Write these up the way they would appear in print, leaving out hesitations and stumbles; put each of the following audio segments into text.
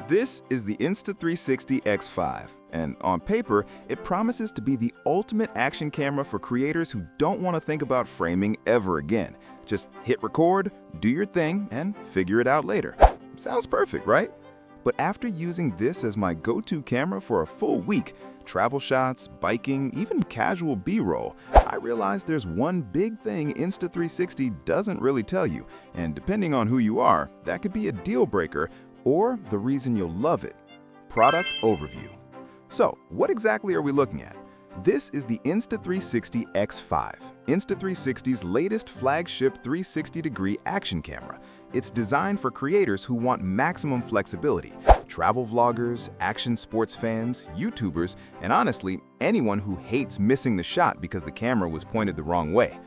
This is the Insta360 X5, and on paper, it promises to be the ultimate action camera for creators who don't want to think about framing ever again. Just hit record, do your thing, and figure it out later. Sounds perfect, right? But after using this as my go-to camera for a full week, travel shots, biking, even casual B-roll, I realized there's one big thing Insta360 doesn't really tell you, and depending on who you are, that could be a deal breaker or the reason you'll love it. Product overview. So, what exactly are we looking at? This is the Insta360 X5, Insta360's latest flagship 360-degree action camera. It's designed for creators who want maximum flexibility, travel vloggers, action sports fans, YouTubers, and honestly, anyone who hates missing the shot because the camera was pointed the wrong way.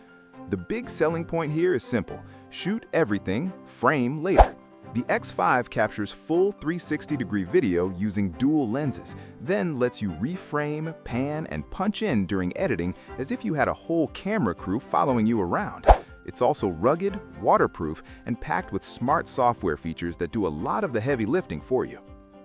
The big selling point here is simple: shoot everything, frame later. The X5 captures full 360-degree video using dual lenses, then lets you reframe, pan, and punch in during editing as if you had a whole camera crew following you around. It's also rugged, waterproof, and packed with smart software features that do a lot of the heavy lifting for you.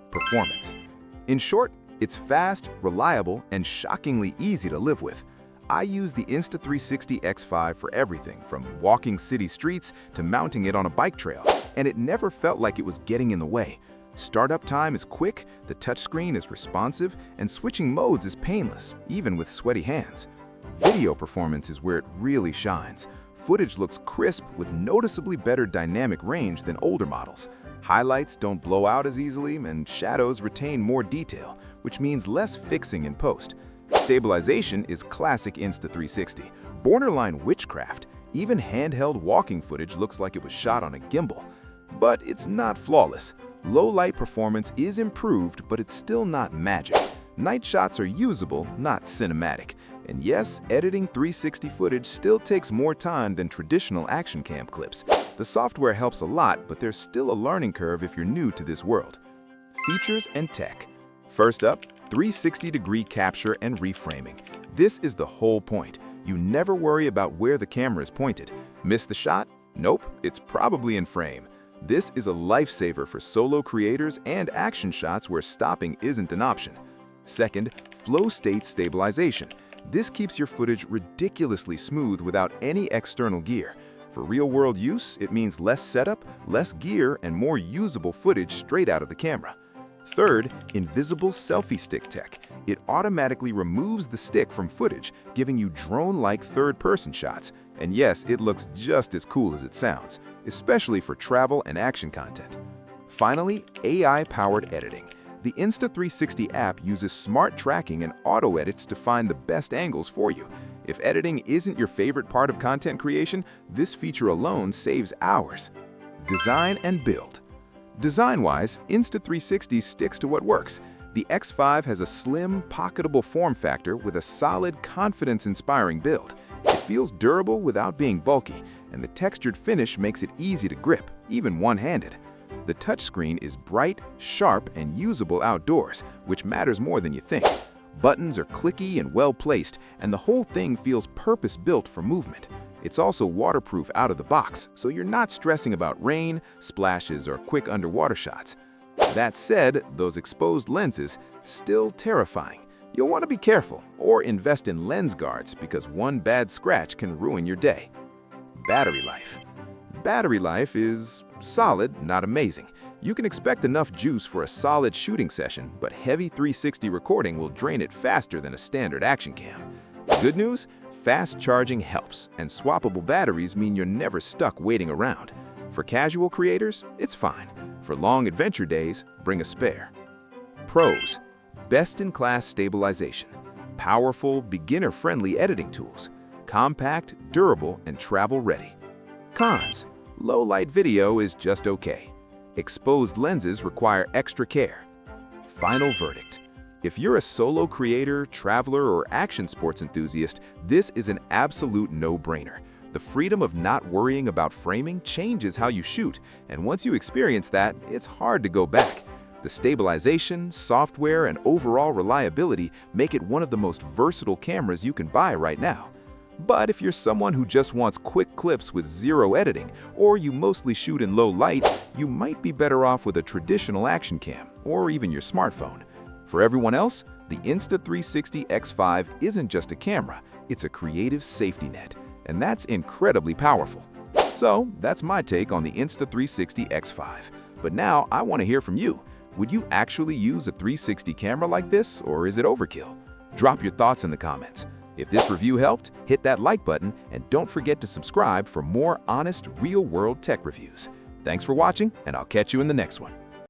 Performance. In short, it's fast, reliable, and shockingly easy to live with. I use the Insta360 X5 for everything from walking city streets to mounting it on a bike trail, and it never felt like it was getting in the way. Startup time is quick, the touchscreen is responsive, and switching modes is painless, even with sweaty hands. Video performance is where it really shines. Footage looks crisp with noticeably better dynamic range than older models. Highlights don't blow out as easily, and shadows retain more detail, which means less fixing in post. Stabilization is classic Insta360, borderline witchcraft. Even handheld walking footage looks like it was shot on a gimbal. But it's not flawless. Low-light performance is improved, but it's still not magic. Night shots are usable, not cinematic. And yes, editing 360 footage still takes more time than traditional action cam clips. The software helps a lot, but there's still a learning curve if you're new to this world. Features and tech. First up, 360-degree capture and reframing. This is the whole point. You never worry about where the camera is pointed. Miss the shot? Nope, it's probably in frame. This is a lifesaver for solo creators and action shots where stopping isn't an option. Second, flow state stabilization. This keeps your footage ridiculously smooth without any external gear. For real-world use, it means less setup, less gear, and more usable footage straight out of the camera. Third, invisible selfie stick tech. It automatically removes the stick from footage, giving you drone-like third-person shots. And yes, it looks just as cool as it sounds, especially for travel and action content. Finally, AI-powered editing. The Insta360 app uses smart tracking and auto-edits to find the best angles for you. If editing isn't your favorite part of content creation, this feature alone saves hours. Design and build. Design-wise, Insta360 sticks to what works. The X5 has a slim, pocketable form factor with a solid, confidence-inspiring build. It feels durable without being bulky, and the textured finish makes it easy to grip, even one-handed. The touchscreen is bright, sharp, and usable outdoors, which matters more than you think. Buttons are clicky and well-placed, and the whole thing feels purpose-built for movement. It's also waterproof out of the box, so you're not stressing about rain, splashes, or quick underwater shots. That said, those exposed lenses, still terrifying. You'll want to be careful or invest in lens guards because one bad scratch can ruin your day. Battery life. Battery life is solid, not amazing. You can expect enough juice for a solid shooting session, but heavy 360 recording will drain it faster than a standard action cam. Good news? Fast charging helps, and swappable batteries mean you're never stuck waiting around. For casual creators, it's fine. For long adventure days, bring a spare. Pros: best-in-class stabilization, powerful, beginner-friendly editing tools, compact, durable, and travel-ready. Cons: low-light video is just okay. Exposed lenses require extra care. Final verdict: if you're a solo creator, traveler, or action sports enthusiast, this is an absolute no-brainer. The freedom of not worrying about framing changes how you shoot, and once you experience that, it's hard to go back. The stabilization, software, and overall reliability make it one of the most versatile cameras you can buy right now. But if you're someone who just wants quick clips with zero editing, or you mostly shoot in low light, you might be better off with a traditional action cam or even your smartphone. For everyone else, the Insta360 X5 isn't just a camera, it's a creative safety net, and that's incredibly powerful. So that's my take on the Insta360 X5. But now I want to hear from you. Would you actually use a 360 camera like this, or is it overkill? Drop your thoughts in the comments. If this review helped, hit that like button and don't forget to subscribe for more honest, real-world tech reviews. Thanks for watching, and I'll catch you in the next one.